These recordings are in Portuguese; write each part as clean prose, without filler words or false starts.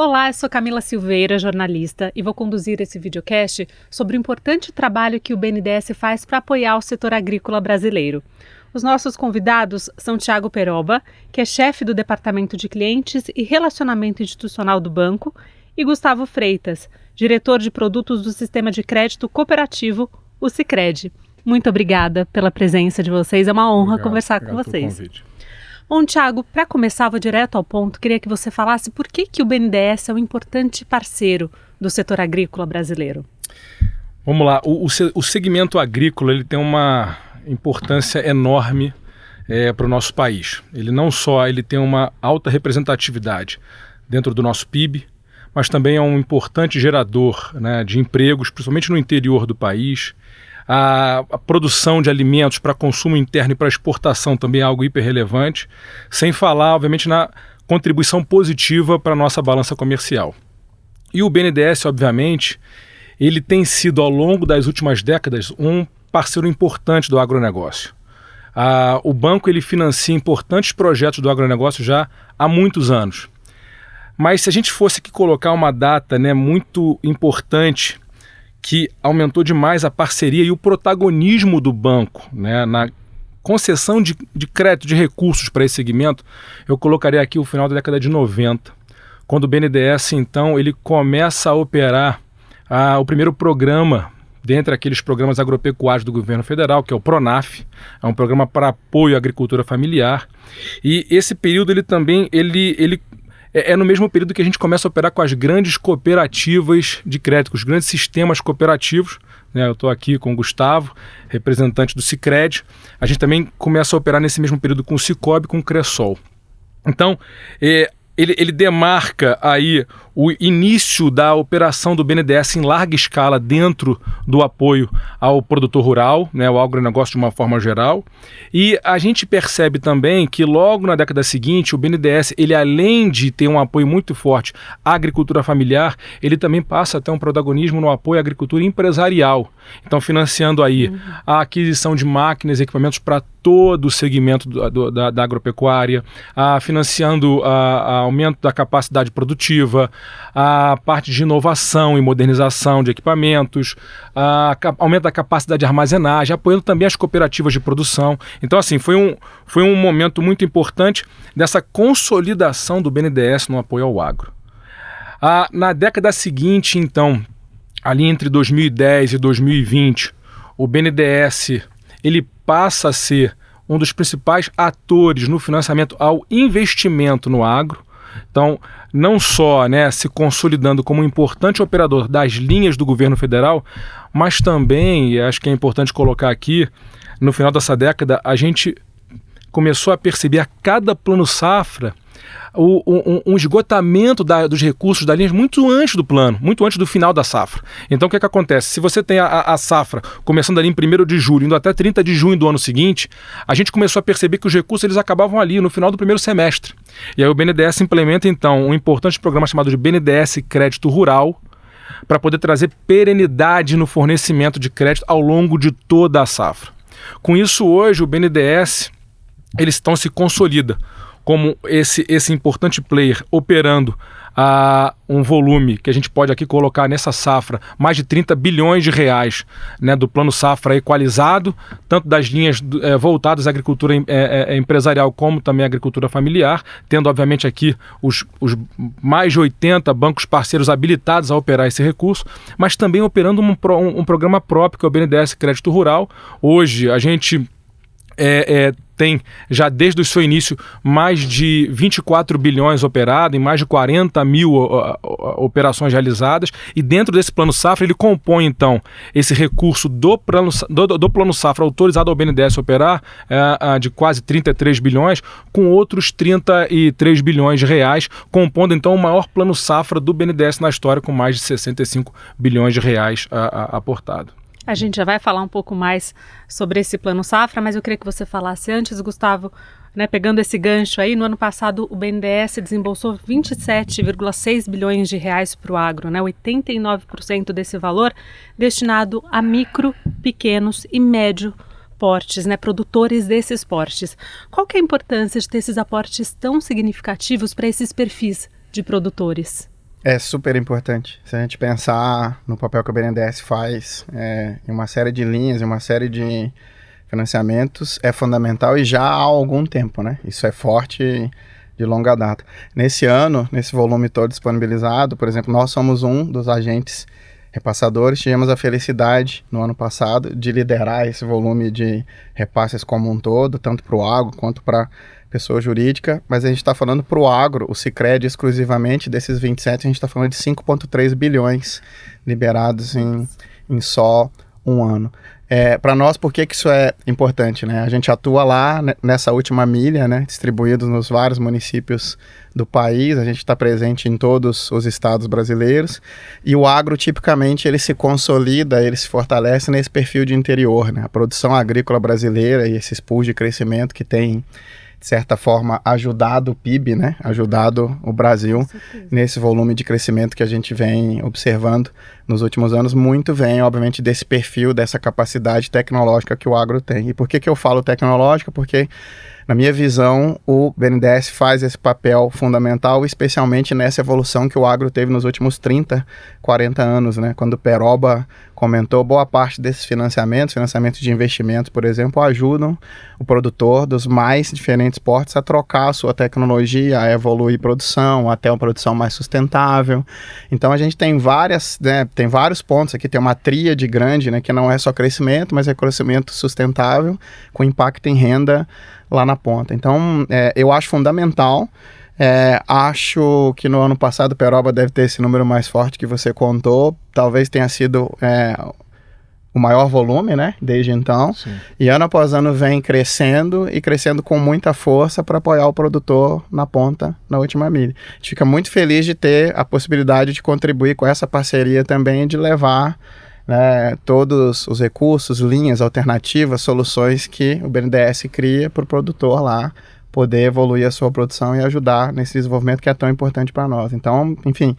Olá, eu sou Camila Silveira, jornalista, e vou conduzir esse videocast sobre o importante trabalho que o BNDES faz para apoiar o setor agrícola brasileiro. Os nossos convidados são Thiago Peroba, que é chefe do Departamento de Clientes e Relacionamento Institucional do banco, e Gustavo Freitas, diretor de produtos do Sistema de Crédito Cooperativo, o Sicredi. Muito obrigada pela presença de vocês, é uma honra conversar com vocês. Pelo convite. Bom, Thiago, para começar, vou direto ao ponto, queria que você falasse por que o BNDES é um importante parceiro do setor agrícola brasileiro. Vamos lá, o segmento agrícola ele tem uma importância enorme para o nosso país. Ele não só tem uma alta representatividade dentro do nosso PIB, mas também é um importante gerador, né, de empregos, principalmente no interior do país. A produção de alimentos para consumo interno e para exportação também é algo hiperrelevante, sem falar, obviamente, na contribuição positiva para a nossa balança comercial. E o BNDES, obviamente, ele tem sido, ao longo das últimas décadas, um parceiro importante do agronegócio. O banco ele financia importantes projetos do agronegócio já há muitos anos. Mas se a gente fosse aqui colocar uma data, né, muito importante, que aumentou demais a parceria e o protagonismo do banco, né, na concessão de crédito, de recursos para esse segmento, eu colocaria aqui o final da década de 90, quando o BNDES, então, ele começa a operar o primeiro programa, dentre aqueles programas agropecuários do governo federal, que é o PRONAF, é um programa para apoio à agricultura familiar, e esse período ele também é no mesmo período que a gente começa a operar com as grandes cooperativas de crédito, os grandes sistemas cooperativos, né? Eu estou aqui com o Gustavo, representante do Sicredi. A gente também começa a operar nesse mesmo período com o Sicob e com o Cressol. Então, ele demarca aí o início da operação do BNDES em larga escala dentro do apoio ao produtor rural, né, ao agronegócio de uma forma geral. E a gente percebe também que logo na década seguinte, o BNDES, ele além de ter um apoio muito forte à agricultura familiar, ele também passa a ter um protagonismo no apoio à agricultura empresarial. Então, financiando aí a aquisição de máquinas e equipamentos para todo o segmento da agropecuária, financiando o aumento da capacidade produtiva, a parte de inovação e modernização de equipamentos, aumento da capacidade de armazenagem, apoiando também as cooperativas de produção. Então, assim, foi um momento muito importante dessa consolidação do BNDES no apoio ao agro. Na década seguinte, então, ali entre 2010 e 2020, o BNDES ele passa a ser um dos principais atores no financiamento ao investimento no agro. Então, não só, né, se consolidando como um importante operador das linhas do governo federal, mas também, e acho que é importante colocar aqui, no final dessa década, a gente começou a perceber a cada plano safra um esgotamento dos recursos das linhas muito antes do plano, muito antes do final da safra. Então o que acontece? Se você tem a safra começando ali em 1º de julho, indo até 30 de junho do ano seguinte, a gente começou a perceber que os recursos eles acabavam ali no final do primeiro semestre. E aí o BNDES implementa então um importante programa chamado de BNDES Crédito Rural, para poder trazer perenidade no fornecimento de crédito ao longo de toda a safra. Com isso, hoje o BNDES ele se consolida como esse importante player operando um volume que a gente pode aqui colocar nessa safra, mais de 30 bilhões de reais, né, do plano safra equalizado, tanto das linhas voltadas à agricultura empresarial como também à agricultura familiar, tendo obviamente aqui os mais de 80 bancos parceiros habilitados a operar esse recurso, mas também operando um programa próprio que é o BNDES Crédito Rural. Hoje a gente tem já desde o seu início mais de 24 bilhões operados, em mais de 40 mil operações realizadas, e dentro desse plano safra ele compõe então esse recurso do plano safra autorizado ao BNDES operar de quase 33 bilhões, com outros 33 bilhões de reais, compondo então o maior plano safra do BNDES na história, com mais de 65 bilhões de reais aportado. A gente já vai falar um pouco mais sobre esse plano safra, mas eu queria que você falasse antes, Gustavo, né, pegando esse gancho aí, no ano passado o BNDES desembolsou 27,6 bilhões de reais para o agro, né, 89% desse valor destinado a micro, pequenos e médio portes, né, produtores desses portes. Qual que é a importância de ter esses aportes tão significativos para esses perfis de produtores? É super importante. Se a gente pensar no papel que o BNDES faz em uma série de linhas, em uma série de financiamentos, é fundamental e já há algum tempo, né? Isso é forte de longa data. Nesse ano, nesse volume todo disponibilizado, por exemplo, nós somos um dos agentes repassadores. Tivemos a felicidade no ano passado de liderar esse volume de repasses como um todo, tanto para o agro quanto para pessoa jurídica, mas a gente está falando para o agro, o Sicredi exclusivamente, desses 27, a gente está falando de 5,3 bilhões liberados em só um ano. Para nós, por que isso é importante, né? A gente atua lá nessa última milha, né, distribuídos nos vários municípios do país, a gente está presente em todos os estados brasileiros, e o agro, tipicamente, ele se consolida, ele se fortalece nesse perfil de interior, né? A produção agrícola brasileira e esses pools de crescimento que tem, de certa forma, ajudado o PIB, né? Ajudado o Brasil nesse volume de crescimento que a gente vem observando nos últimos anos. Muito vem, obviamente, desse perfil, dessa capacidade tecnológica que o agro tem. E por que eu falo tecnológica? Porque, na minha visão, o BNDES faz esse papel fundamental, especialmente nessa evolução que o agro teve nos últimos 30, 40 anos, né? Quando o Peroba comentou, boa parte desses financiamentos de investimentos, por exemplo, ajudam o produtor dos mais diferentes portos a trocar a sua tecnologia, a evoluir produção, até uma produção mais sustentável. Então a gente tem tem vários pontos aqui, tem uma tríade grande, né, que não é só crescimento, mas é crescimento sustentável, com impacto em renda lá na ponta. Então, eu acho fundamental. Acho que no ano passado o Peroba deve ter esse número mais forte que você contou. Talvez tenha sido o maior volume, né, desde então. Sim. E ano após ano vem crescendo e crescendo com muita força para apoiar o produtor na ponta, na última milha. A gente fica muito feliz de ter a possibilidade de contribuir com essa parceria também, de levar, né, todos os recursos, linhas alternativas, soluções que o BNDES cria para o produtor lá poder evoluir a sua produção e ajudar nesse desenvolvimento que é tão importante para nós. Então, enfim,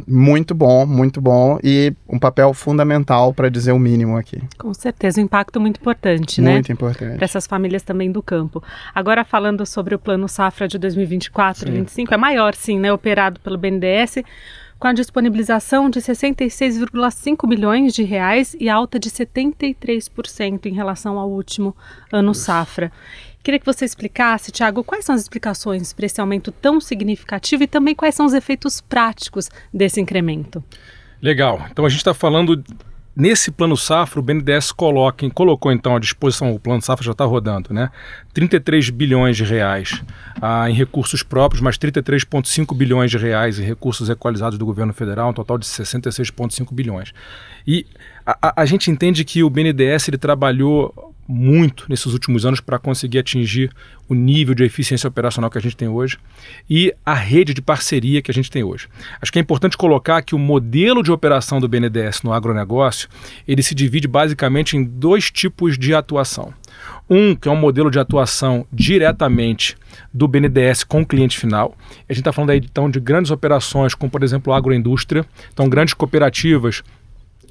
muito bom e um papel fundamental, para dizer o mínimo aqui. Com certeza, um impacto muito importante, né? Muito importante. Para essas famílias também do campo. Agora, falando sobre o Plano Safra de 2024 e 2025, é maior, sim, né? Operado pelo BNDES, com a disponibilização de 66,5 bilhões de reais e alta de 73% em relação ao último ano safra. Queria que você explicasse, Thiago, quais são as explicações para esse aumento tão significativo e também quais são os efeitos práticos desse incremento. Legal. Então a gente está falando, nesse Plano Safra, o BNDES colocou então à disposição, o Plano Safra já está rodando, né? 33 bilhões de reais em recursos próprios, mais 33,5 bilhões de reais em recursos equalizados do governo federal, um total de 66,5 bilhões. E a gente entende que o BNDES ele trabalhou muito nesses últimos anos para conseguir atingir o nível de eficiência operacional que a gente tem hoje e a rede de parceria que a gente tem hoje. Acho que é importante colocar que o modelo de operação do BNDES no agronegócio, ele se divide basicamente em dois tipos de atuação. Um, que é um modelo de atuação diretamente do BNDES com o cliente final. A gente está falando aí então de grandes operações, como por exemplo a agroindústria, então grandes cooperativas,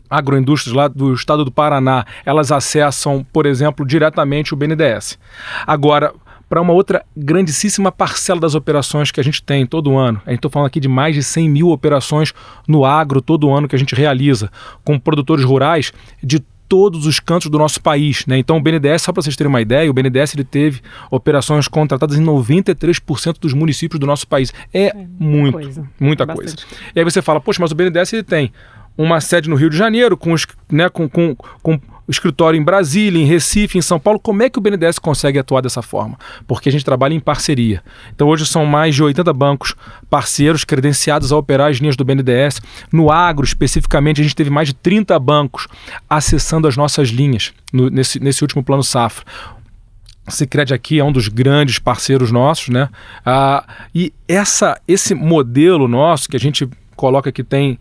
agroindústrias lá do estado do Paraná, elas acessam, por exemplo, diretamente o BNDES. Agora, para uma outra grandíssima parcela das operações que a gente tem todo ano, a gente está falando aqui de mais de 100 mil operações no agro todo ano que a gente realiza, com produtores rurais de todos os cantos do nosso país, né? Então o BNDES, só para vocês terem uma ideia, o BNDES ele teve operações contratadas em 93% dos municípios do nosso país. Muita coisa. E aí você fala, poxa, mas o BNDES ele tem uma sede no Rio de Janeiro, com escritório em Brasília, em Recife, em São Paulo. Como é que o BNDES consegue atuar dessa forma? Porque a gente trabalha em parceria. Então hoje são mais de 80 bancos parceiros credenciados a operar as linhas do BNDES. No agro, especificamente, a gente teve mais de 30 bancos acessando as nossas linhas nesse último Plano Safra. O Sicredi aqui é um dos grandes parceiros nossos, né? E esse modelo nosso que a gente coloca que tem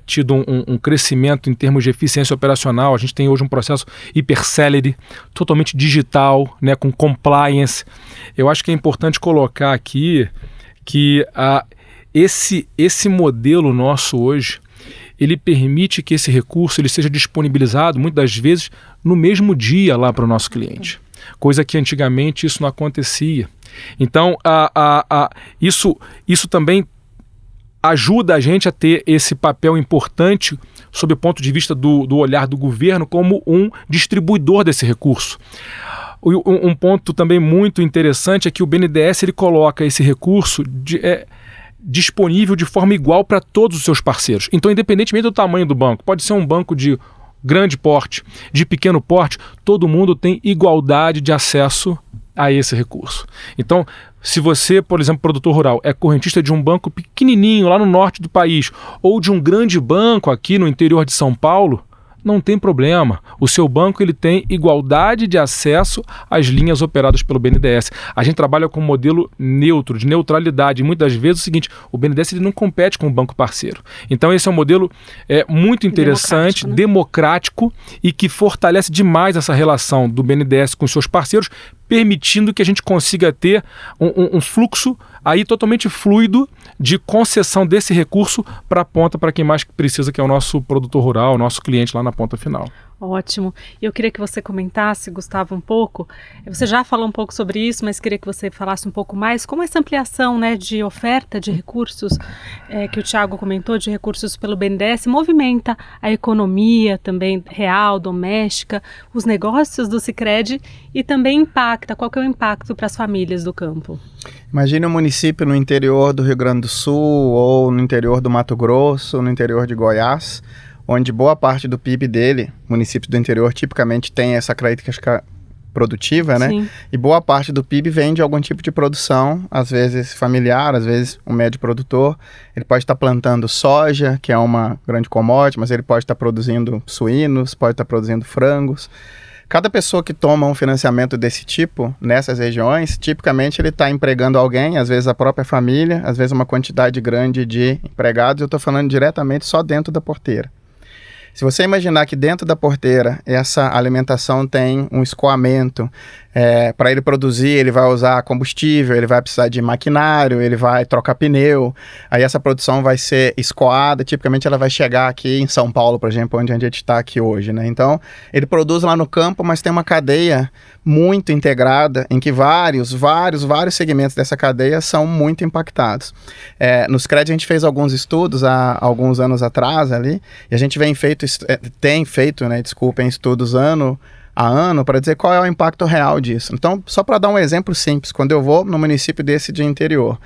tido um crescimento em termos de eficiência operacional. A gente tem hoje um processo hipercélere, totalmente digital, né, com compliance. Eu acho que é importante colocar aqui que esse modelo nosso hoje, ele permite que esse recurso ele seja disponibilizado, muitas das vezes, no mesmo dia lá para o nosso cliente. Coisa que antigamente isso não acontecia. Então, isso também ajuda a gente a ter esse papel importante sob o ponto de vista do olhar do governo como um distribuidor desse recurso. Um ponto também muito interessante é que o BNDES ele coloca esse recurso disponível de forma igual para todos os seus parceiros. Então, independentemente do tamanho do banco, pode ser um banco de grande porte, de pequeno porte, todo mundo tem igualdade de acesso a esse recurso. Então, se você, por exemplo, produtor rural, é correntista de um banco pequenininho lá no norte do país ou de um grande banco aqui no interior de São Paulo, não tem problema. O seu banco ele tem igualdade de acesso às linhas operadas pelo BNDES. A gente trabalha com um modelo neutro, de neutralidade. E muitas vezes é o seguinte, o BNDES ele não compete com o banco parceiro. Então esse é um modelo muito interessante, democrático e que fortalece demais essa relação do BNDES com os seus parceiros, permitindo que a gente consiga ter um fluxo aí totalmente fluido de concessão desse recurso para a ponta, para quem mais precisa, que é o nosso produtor rural, o nosso cliente lá na ponta final. Ótimo. Eu queria que você comentasse, Gustavo, um pouco. Você já falou um pouco sobre isso, mas queria que você falasse um pouco mais como essa ampliação, né, de oferta de recursos, que o Thiago comentou, de recursos pelo BNDES, movimenta a economia também real, doméstica, os negócios do Sicredi e também impacta. Qual que é o impacto para as famílias do campo? Imagine um município no interior do Rio Grande do Sul, ou no interior do Mato Grosso, ou no interior de Goiás, onde boa parte do PIB dele, municípios do interior, tipicamente tem essa característica produtiva, né? Sim. E boa parte do PIB vem de algum tipo de produção, às vezes familiar, às vezes um médio produtor. Ele pode estar plantando soja, que é uma grande commodity, mas ele pode estar produzindo suínos, pode estar produzindo frangos. Cada pessoa que toma um financiamento desse tipo, nessas regiões, tipicamente ele está empregando alguém, às vezes a própria família, às vezes uma quantidade grande de empregados. Eu estou falando diretamente só dentro da porteira. Se você imaginar que dentro da porteira essa alimentação tem um escoamento, para ele produzir ele vai usar combustível, ele vai precisar de maquinário, ele vai trocar pneu, aí essa produção vai ser escoada, tipicamente ela vai chegar aqui em São Paulo, por exemplo, onde a gente está aqui hoje, né? Então, ele produz lá no campo, mas tem uma cadeia muito integrada, em que vários segmentos dessa cadeia são muito impactados. No Sicredi a gente fez alguns estudos há alguns anos atrás ali, e a gente tem feito, né, estudos ano a ano para dizer qual é o impacto real disso. Então, só para dar um exemplo simples, quando eu vou no município desse de interior,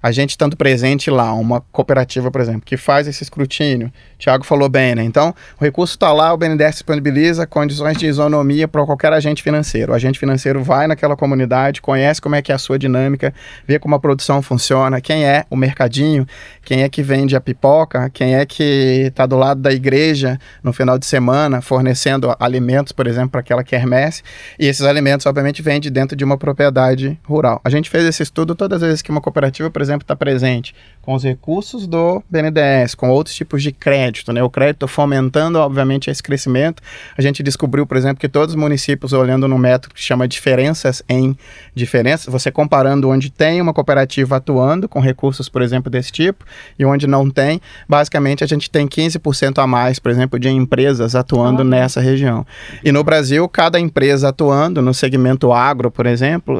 a gente estando presente lá, uma cooperativa, por exemplo, que faz esse escrutínio, o Thiago falou bem, né? Então, o recurso está lá, o BNDES disponibiliza condições de isonomia para qualquer agente financeiro. O agente financeiro vai naquela comunidade, conhece como é que é a sua dinâmica, vê como a produção funciona, quem é o mercadinho, quem é que vende a pipoca, quem é que está do lado da igreja no final de semana, fornecendo alimentos, por exemplo, para aquela quermesse, e esses alimentos, obviamente, vêm de dentro de uma propriedade rural. A gente fez esse estudo todas as vezes que uma cooperativa, por exemplo, está presente com os recursos do BNDES, com outros tipos de crédito, né? O crédito fomentando, obviamente, esse crescimento. A gente descobriu, por exemplo, que todos os municípios, olhando no método que chama diferenças em diferenças, você comparando onde tem uma cooperativa atuando com recursos, por exemplo, desse tipo, e onde não tem, basicamente a gente tem 15% a mais, por exemplo, de empresas atuando nessa região. E no Brasil, cada empresa atuando no segmento agro, por exemplo,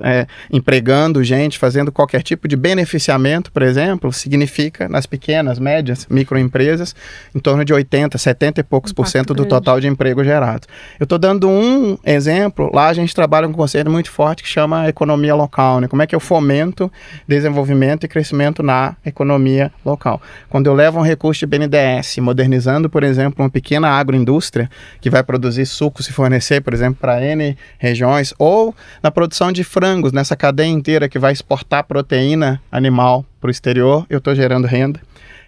empregando gente, fazendo qualquer tipo de beneficiamento, por exemplo, significa, nas pequenas, médias, microempresas, em torno de 80, 70 e poucos por cento do total de emprego gerado. Eu estou dando um exemplo, lá a gente trabalha com um conceito muito forte que chama economia local, né? Como é que eu fomento desenvolvimento e crescimento na economia local. Quando eu levo um recurso de BNDES, modernizando, por exemplo, uma pequena agroindústria que vai produzir sucos e fornecer, por exemplo, para N regiões, ou na produção de frangos, nessa cadeia inteira que vai exportar proteína animal para o exterior, eu estou gerando renda,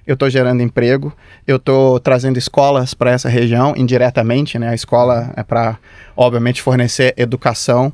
eu estou gerando emprego, eu estou trazendo escolas para essa região indiretamente, né? A escola é para, obviamente, fornecer educação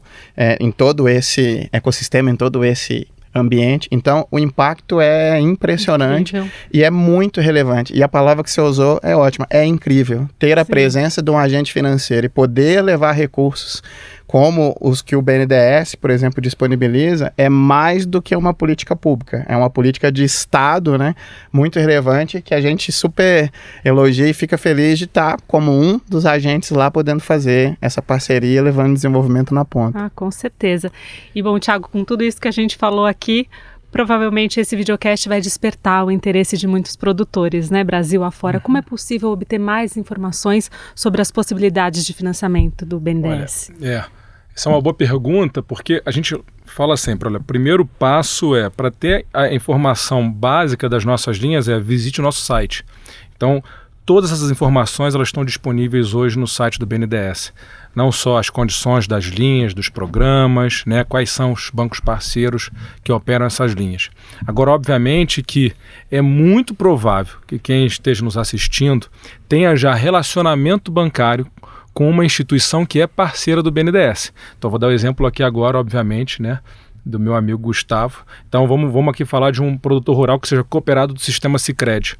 em todo esse ecossistema, em todo esse ambiente. Então, o impacto é impressionante. Incrível. E é muito relevante. E a palavra que você usou é ótima, é incrível. Ter a presença de um agente financeiro e poder levar recursos como os que o BNDES, por exemplo, disponibiliza, é mais do que uma política pública. É uma política de Estado, né, muito relevante, que a gente super elogia e fica feliz de estar como um dos agentes lá podendo fazer essa parceria, levando desenvolvimento na ponta. Com certeza. E bom, Thiago, com tudo isso que a gente falou aqui, Provavelmente esse videocast vai despertar o interesse de muitos produtores, né, Brasil afora. Como é possível obter mais informações sobre as possibilidades de financiamento do BNDES? Olha, essa é uma boa pergunta, porque a gente fala sempre, olha, o primeiro passo para ter a informação básica das nossas linhas visite o nosso site. Então, todas essas informações elas estão disponíveis hoje no site do BNDES. Não só as condições das linhas, dos programas, né, quais são os bancos parceiros que operam essas linhas. Agora, obviamente que é muito provável que quem esteja nos assistindo tenha já relacionamento bancário com uma instituição que é parceira do BNDES. Então, vou dar o exemplo aqui agora, obviamente, né, do meu amigo Gustavo. Então, vamos aqui falar de um produtor rural que seja cooperado do sistema Sicredi.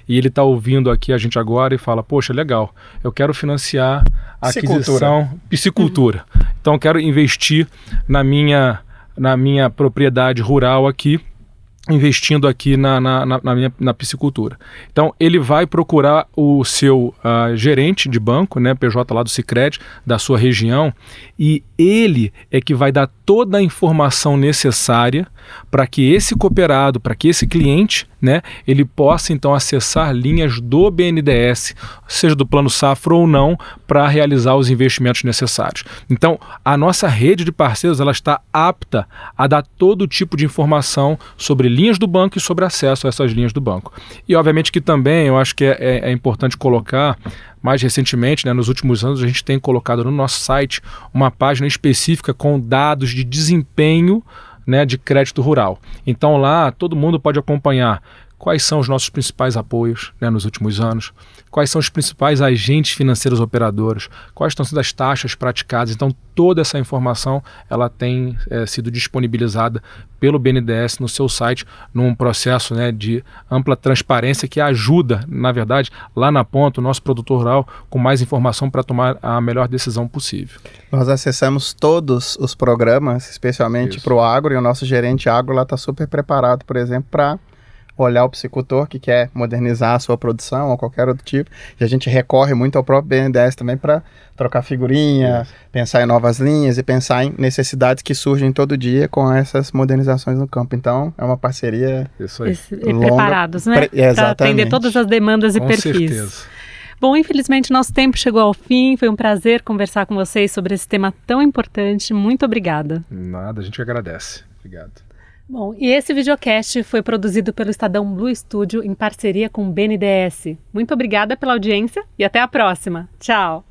E ele está ouvindo aqui a gente agora e fala, poxa, legal, eu quero financiar a aquisição, piscicultura. Então eu quero investir na minha propriedade rural aqui, investindo aqui na piscicultura. Então ele vai procurar o seu gerente de banco, né, PJ lá do Sicredi, da sua região, e ele é que vai dar toda a informação necessária para que esse cooperado, para que esse cliente, né, ele possa então acessar linhas do BNDES, seja do Plano Safra ou não, para realizar os investimentos necessários. Então, a nossa rede de parceiros ela está apta a dar todo tipo de informação sobre linhas do banco e sobre acesso a essas linhas do banco. E obviamente que também eu acho que é importante colocar, mais recentemente, né, nos últimos anos, a gente tem colocado no nosso site uma página específica com dados de desempenho, né, de crédito rural. Então lá todo mundo pode acompanhar quais são os nossos principais apoios, né, nos últimos anos, quais são os principais agentes financeiros operadores, quais estão sendo as taxas praticadas. Então toda essa informação ela tem sido disponibilizada pelo BNDES no seu site, num processo, né, de ampla transparência que ajuda, na verdade, lá na ponta, o nosso produtor rural com mais informação para tomar a melhor decisão possível. Nós acessamos todos os programas, especialmente para o agro, e o nosso gerente agro lá está super preparado, por exemplo, para olhar o piscicultor que quer modernizar a sua produção ou qualquer outro tipo. E a gente recorre muito ao próprio BNDES também para trocar figurinha, pensar em novas linhas e pensar em necessidades que surgem todo dia com essas modernizações no campo. Então, é uma parceria longa. Preparados, né? Para atender todas as demandas e com perfis. Certeza. Bom, infelizmente nosso tempo chegou ao fim. Foi um prazer conversar com vocês sobre esse tema tão importante. Muito obrigada. Nada, a gente agradece. Obrigado. Bom, e esse videocast foi produzido pelo Estadão Blue Studio em parceria com o BNDES. Muito obrigada pela audiência e até a próxima. Tchau!